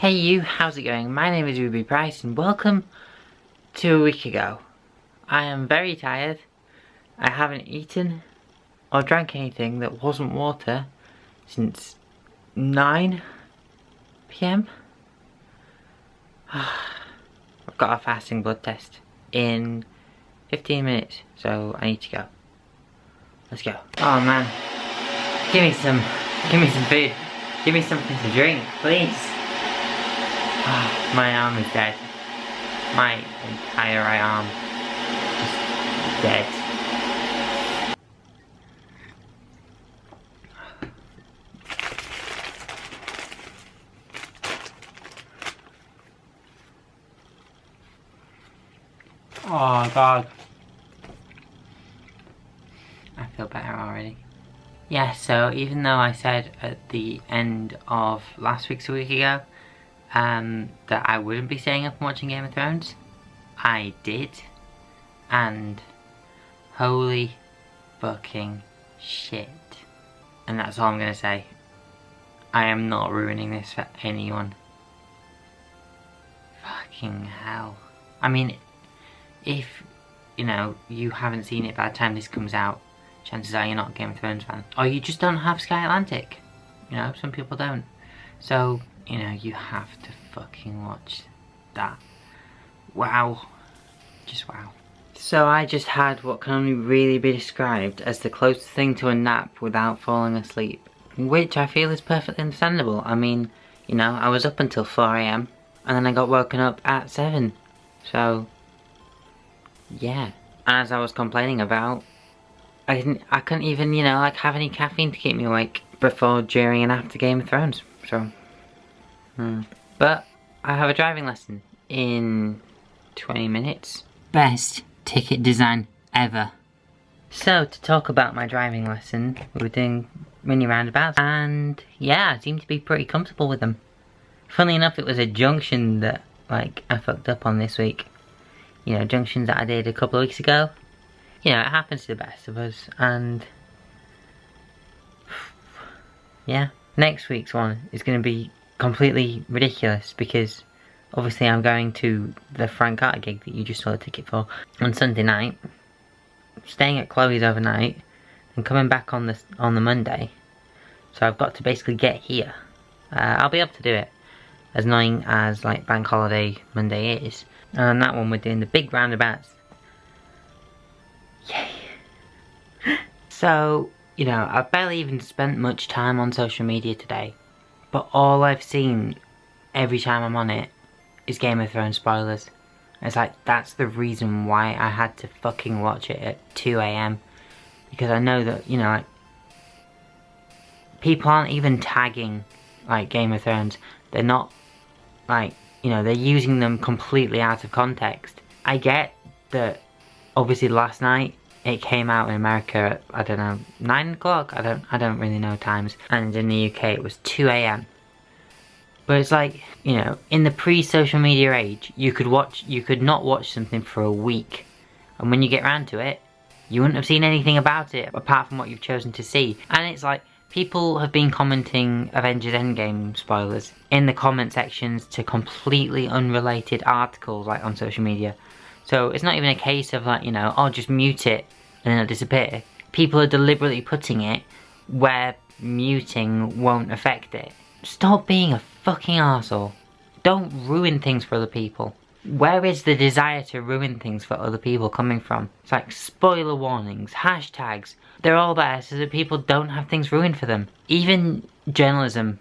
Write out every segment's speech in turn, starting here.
Hey you, how's it going? My name is Ruubez and welcome to a week ago. I am very tired. I haven't eaten or drank anything that wasn't water since 9 PM. I've got a fasting blood test in 15 minutes, so I need to go. Let's go. Oh man, give me some food. Give me something to drink, please. Oh, my arm is dead. My entire right arm just dead. Oh god. I feel better already. Yeah, so even though I said at the end of last week's a week ago that I wouldn't be staying up and watching Game of Thrones, I did, and holy fucking shit. And that's all I'm gonna say. I am not ruining this for anyone. Fucking hell. I mean, if, you know, you haven't seen it by the time this comes out, chances are you're not a Game of Thrones fan. Or you just don't have Sky Atlantic. You know, some people don't. So, you know, you have to fucking watch that. Wow. Just wow. So I just had what can only really be described as the closest thing to a nap without falling asleep. Which I feel is perfectly understandable. I mean, you know, I was up until 4 AM and then I got woken up at 7. So, yeah. And as I was complaining about, I couldn't even, you know, like have any caffeine to keep me awake before, during and after Game of Thrones. So, But I have a driving lesson in 20 minutes. Best ticket design ever. So to talk about my driving lesson, we were doing mini roundabouts and yeah, I seemed to be pretty comfortable with them. Funnily enough, it was a junction that like I fucked up on this week. You know, junctions that I did a couple of weeks ago. You know, it happens to the best of us, and yeah, next week's one is going to be completely ridiculous because obviously I'm going to the Frank Carter gig that you just saw a ticket for on Sunday night, staying at Chloe's overnight, and coming back on the Monday. So I've got to basically get here. I'll be able to do it, as annoying as like Bank Holiday Monday is. And on that one we're doing the big roundabouts. Yay! So, you know, I've barely even spent much time on social media today, but all I've seen every time I'm on it is Game of Thrones spoilers. It's like, that's the reason why I had to fucking watch it at 2 AM. Because I know that, you know, like, people aren't even tagging, like, Game of Thrones. They're not, like, you know, they're using them completely out of context. I get that, obviously last night, it came out in America at, I don't know, 9 o'clock? I don't really know times. And in the UK it was 2 AM. But it's like, you know, in the pre-social media age, you could not watch something for a week. And when you get around to it, you wouldn't have seen anything about it, apart from what you've chosen to see. And it's like, people have been commenting Avengers Endgame spoilers in the comment sections to completely unrelated articles, like on social media. So it's not even a case of like, you know, oh, just mute it and then it'll disappear. People are deliberately putting it where muting won't affect it. Stop being a fucking arsehole. Don't ruin things for other people. Where is the desire to ruin things for other people coming from? It's like spoiler warnings, hashtags. They're all there so that people don't have things ruined for them. Even journalism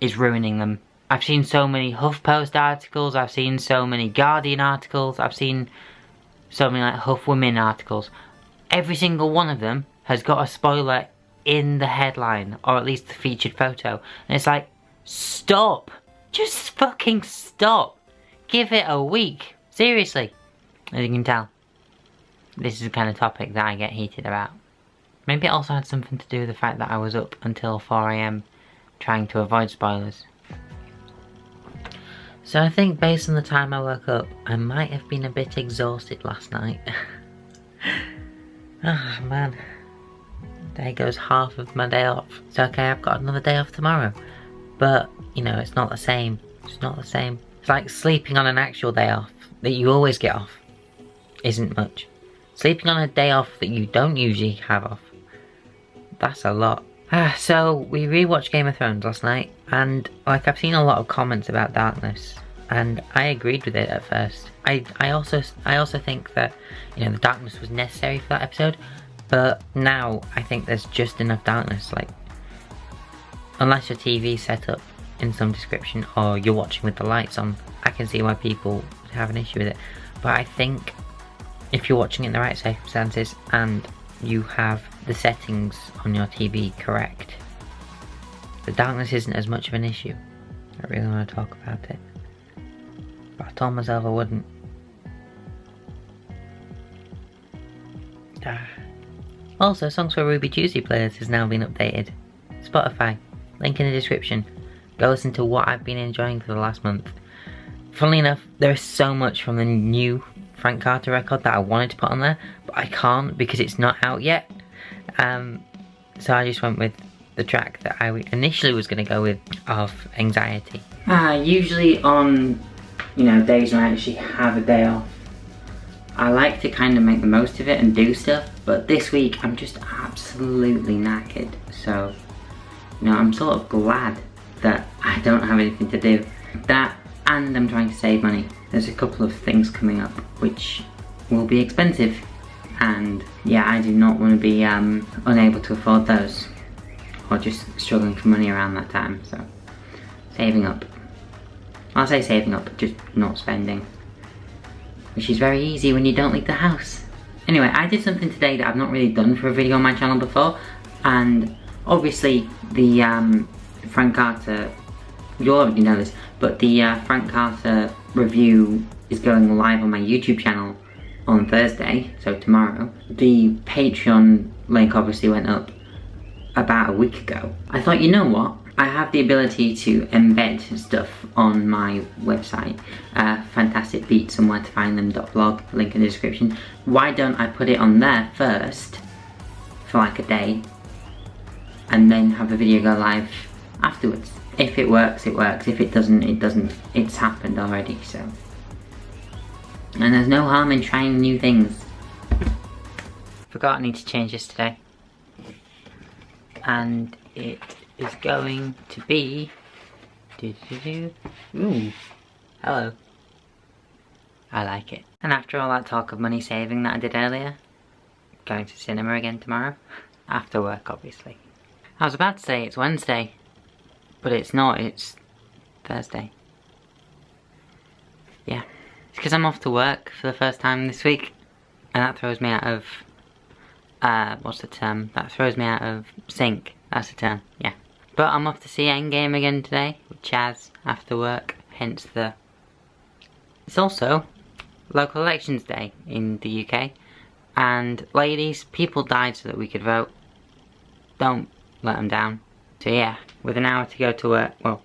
is ruining them. I've seen so many HuffPost articles, I've seen so many Guardian articles, I've seen so many like Huff Women articles. Every single one of them has got a spoiler in the headline, or at least the featured photo. And it's like, stop! Just fucking stop! Give it a week! Seriously! As you can tell, this is the kind of topic that I get heated about. Maybe it also had something to do with the fact that I was up until 4 AM trying to avoid spoilers. So I think based on the time I woke up, I might have been a bit exhausted last night. Ah, man. There goes half of my day off. It's okay, I've got another day off tomorrow. But, you know, it's not the same. It's not the same. It's like sleeping on an actual day off that you always get off. Isn't much. Sleeping on a day off that you don't usually have off. That's a lot. So we rewatched Game of Thrones last night, and like I've seen a lot of comments about darkness, and I agreed with it at first. I also think that, you know, the darkness was necessary for that episode, but now I think there's just enough darkness. Like, unless your TV's set up in some description or you're watching with the lights on, I can see why people have an issue with it. But I think if you're watching it in the right circumstances and you have the settings on your TV correct, the darkness isn't as much of an issue. I really want to talk about it, but I told myself I wouldn't. Also, Songs for Ruby Tuesday players has now been updated. Spotify, link in the description. Go listen to what I've been enjoying for the last month. Funnily enough, there is so much from the new Frank Carter record that I wanted to put on there, but I can't because it's not out yet. So I just went with the track that I initially was going to go with, of Anxiety. Usually on, you know, days when I actually have a day off, I like to kind of make the most of it and do stuff, but this week I'm just absolutely knackered. So, you know, I'm sort of glad that I don't have anything to do. That, and I'm trying to save money. There's a couple of things coming up which will be expensive, and yeah, I do not want to be unable to afford those, or just struggling for money around that time. So saving up. I'll say saving up, just not spending, which is very easy when you don't leave the house. Anyway, I did something today that I've not really done for a video on my channel before, and obviously the Frank Carter, you already know this, but the Frank Carter review is going live on my YouTube channel on Thursday, so tomorrow. The Patreon link obviously went up about a week ago. I thought, you know what? I have the ability to embed stuff on my website, fantasticbeatsandwheretofindthem.blog, link in the description. Why don't I put it on there first for like a day, and then have the video go live afterwards? If it works, it works. If it doesn't, it doesn't. It's happened already, so. And there's no harm in trying new things. Forgot I need to change this today. And it is going to be... Ooh, hello. I like it. And after all that talk of money saving that I did earlier, going to cinema again tomorrow. After work, obviously. I was about to say it's Wednesday, but it's not, it's Thursday. Yeah. It's because I'm off to work for the first time this week, and that throws me out of, what's the term? That throws me out of sync. That's the term, yeah. But I'm off to see Endgame again today with Chaz after work, hence the... It's also local elections day in the UK, and ladies, people died so that we could vote. Don't let them down. So yeah, with an hour to go to work, well,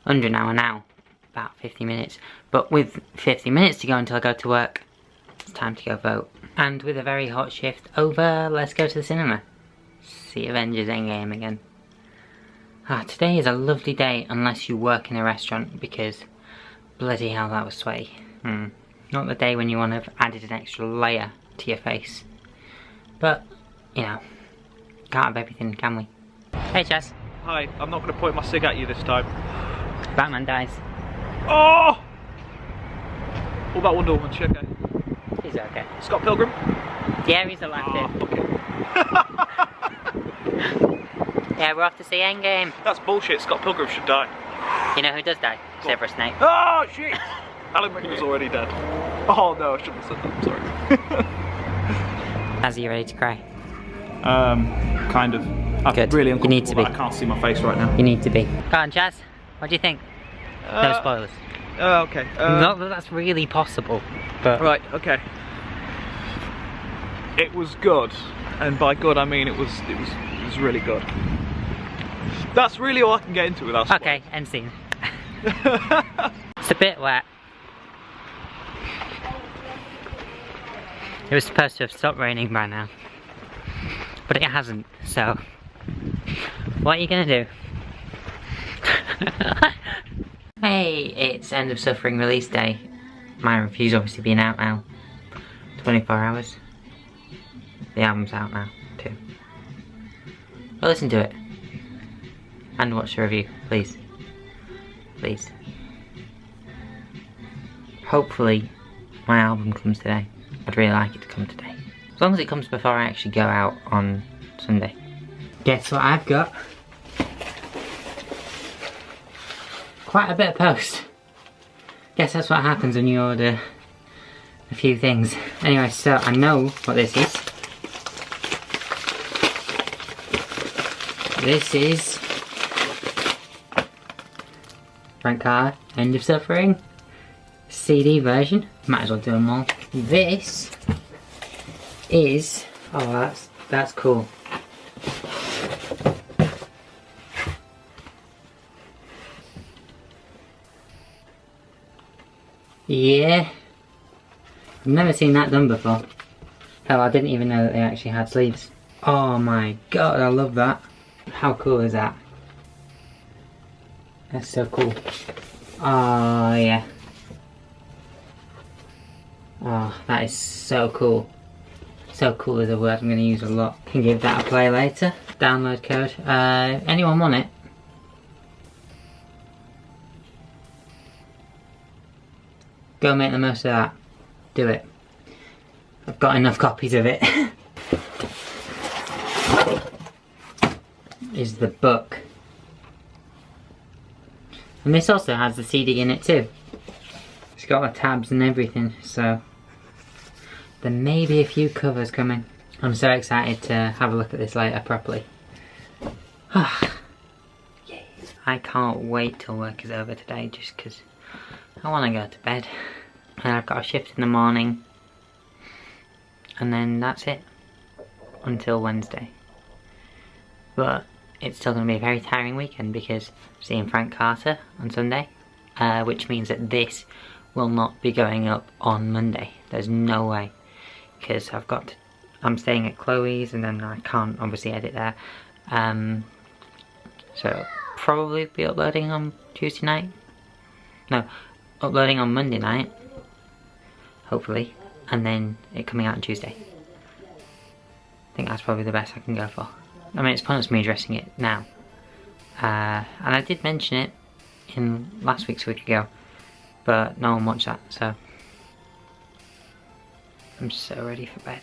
under an hour now, about 50 minutes, but with 50 minutes to go until I go to work, it's time to go vote. And with a very hot shift over, let's go to the cinema. See Avengers Endgame again. Today is a lovely day unless you work in a restaurant, because bloody hell that was sweaty. Not the day when you want to have added an extra layer to your face. But, you know, can't have everything, can we? Hey Chaz. Hi, I'm not going to point my cig at you this time. Batman dies. Oh! What about Wonder Woman? She okay? He's okay. Scott Pilgrim? Yeah, he's alive. Oh, okay. Yeah, we're off to see Endgame. That's bullshit. Scott Pilgrim should die. You know who does die? Severus Snape. Oh shit! Alan Rickman's already dead. Oh no, I shouldn't have said that. I'm sorry. As are you ready to cry? Kind of. I'm Good. really You need to be. I can't see my face right now. You need to be. Go on, Chaz. What do you think? No spoilers. Okay. Not that that's really possible, but... Right, okay. It was good, and by good I mean it was really good. That's really all I can get into without spoilers. Okay, end scene. It's a bit wet. It was supposed to have stopped raining by now, but it hasn't, so what are you gonna do? Hey Yay! It's End of Suffering release day. My review's obviously been out now. 24 hours. The album's out now, too. But listen to it. And watch the review, please. Please. Hopefully, my album comes today. I'd really like it to come today. As long as it comes before I actually go out on Sunday. Guess what I've got? Quite a bit of post. Guess that's what happens when you order a few things. Anyway, so I know what this is. This is Frank Carter, End of Suffering CD version. Might as well do them all. This is, oh that's cool. Yeah, I've never seen that done before. Hell, I didn't even know that they actually had sleeves. Oh my god, I love that. How cool is that? That's so cool. Oh yeah. Oh, that is so cool. So cool is a word I'm going to use a lot. Can give that a play later. Download code. Anyone want it? Go make the most of that. Do it. I've got enough copies of it. Is the book. And this also has the CD in it too. It's got the tabs and everything, so there may be a few covers coming. I'm so excited to have a look at this later properly. Yay. I can't wait till work is over today just because I want to go to bed. And I've got a shift in the morning. And then that's it. Until Wednesday. But it's still going to be a very tiring weekend because I'm seeing Frank Carter on Sunday. Which means that this will not be going up on Monday. There's no way. Because I'm staying at Chloe's and then I can't obviously edit there. So probably be uploading on Tuesday night. No, uploading on Monday night. Hopefully. And then it coming out on Tuesday. I think that's probably the best I can go for. I mean, it's pointless me addressing it now. And I did mention it in last week's week ago. But no one watched that, so I'm so ready for bed.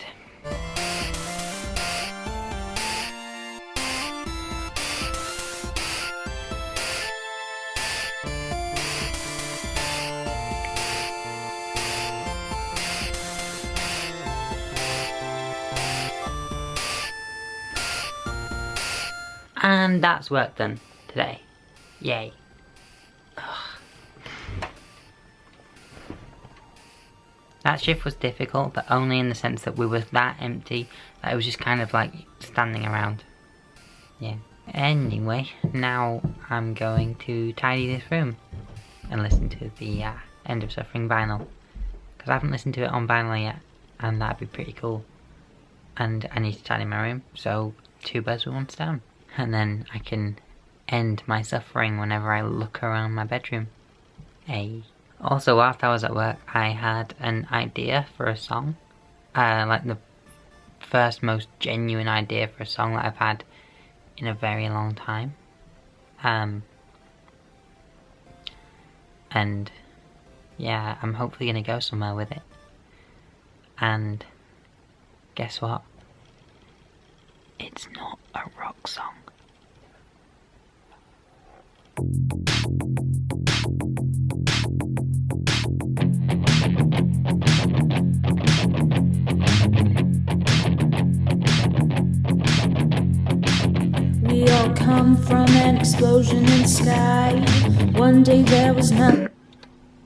And that's work done today. Yay. That shift was difficult, but only in the sense that we were that empty that it was just kind of like standing around. Yeah. Anyway, now I'm going to tidy this room and listen to the End of Suffering vinyl. Because I haven't listened to it on vinyl yet, and that'd be pretty cool. And I need to tidy my room, so 2 birds with 1 stone. And then I can end my suffering whenever I look around my bedroom. Hey. Also, whilst I was at work, I had an idea for a song. Like the first most genuine idea for a song that I've had in a very long time. And yeah, I'm hopefully gonna go somewhere with it. And guess what? It's not a rock song. We all come from an explosion in the sky. One day there was none.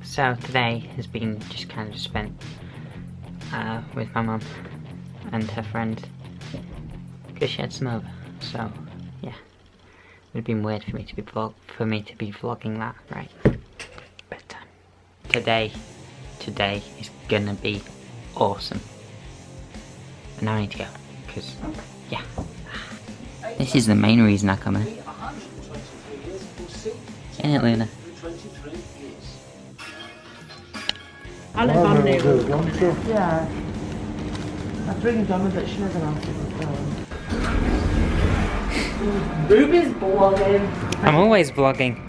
So today has been just kind of spent with my mum and her friends because she had some over. So yeah, it would have been weird for me to be vlogging that, right? But today is gonna be awesome. But now I need to go because yeah. This is the main reason I come here. Isn't it, Luna? I live on New. Yeah. I bring Donna, but she never answers the phone. Ruubez blogging. I'm always vlogging.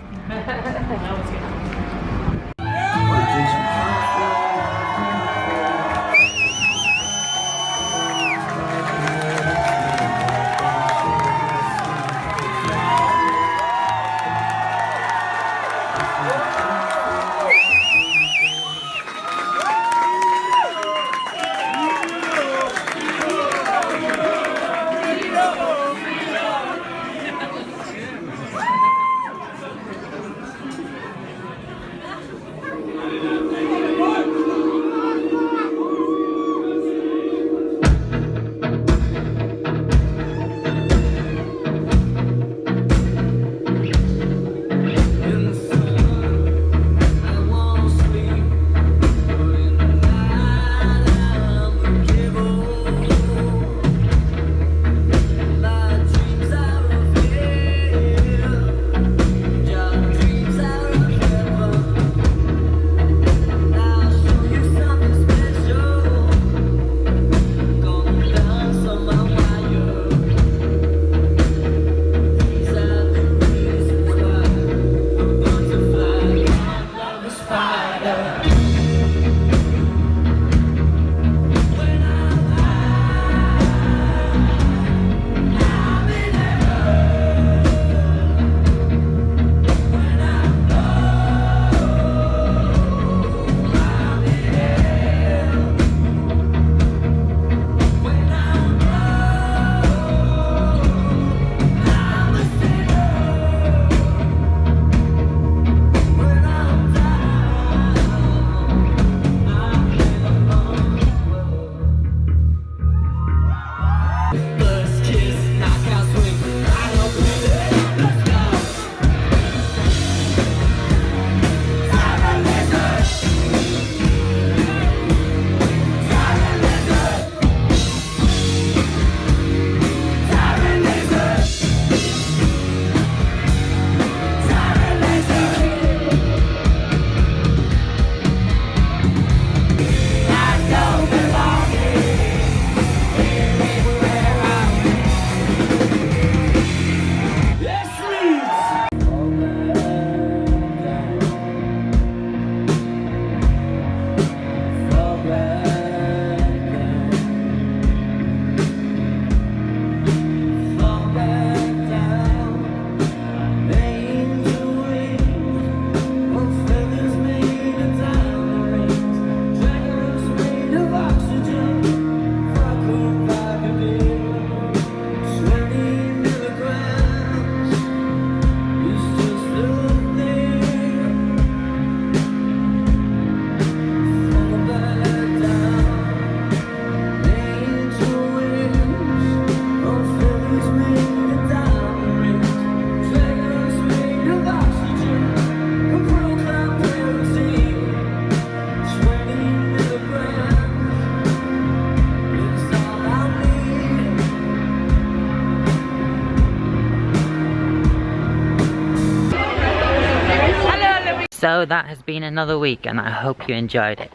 So that has been another week, and I hope you enjoyed it.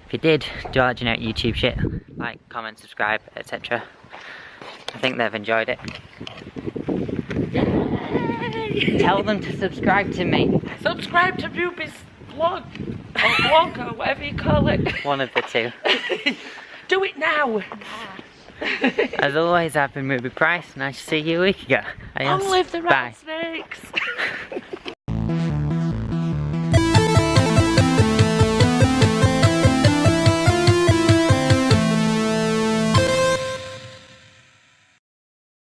If you did, do all that generic YouTube shit, like, comment, subscribe, etc. I think they've enjoyed it. Yay! Tell them to subscribe to me. Subscribe to Ruubez blog, or blog, or whatever you call it. One of the two. Do it now. As always, I've been Ruby Price, and I shall see you a week ago. Long live the Bye. Rattlesnakes.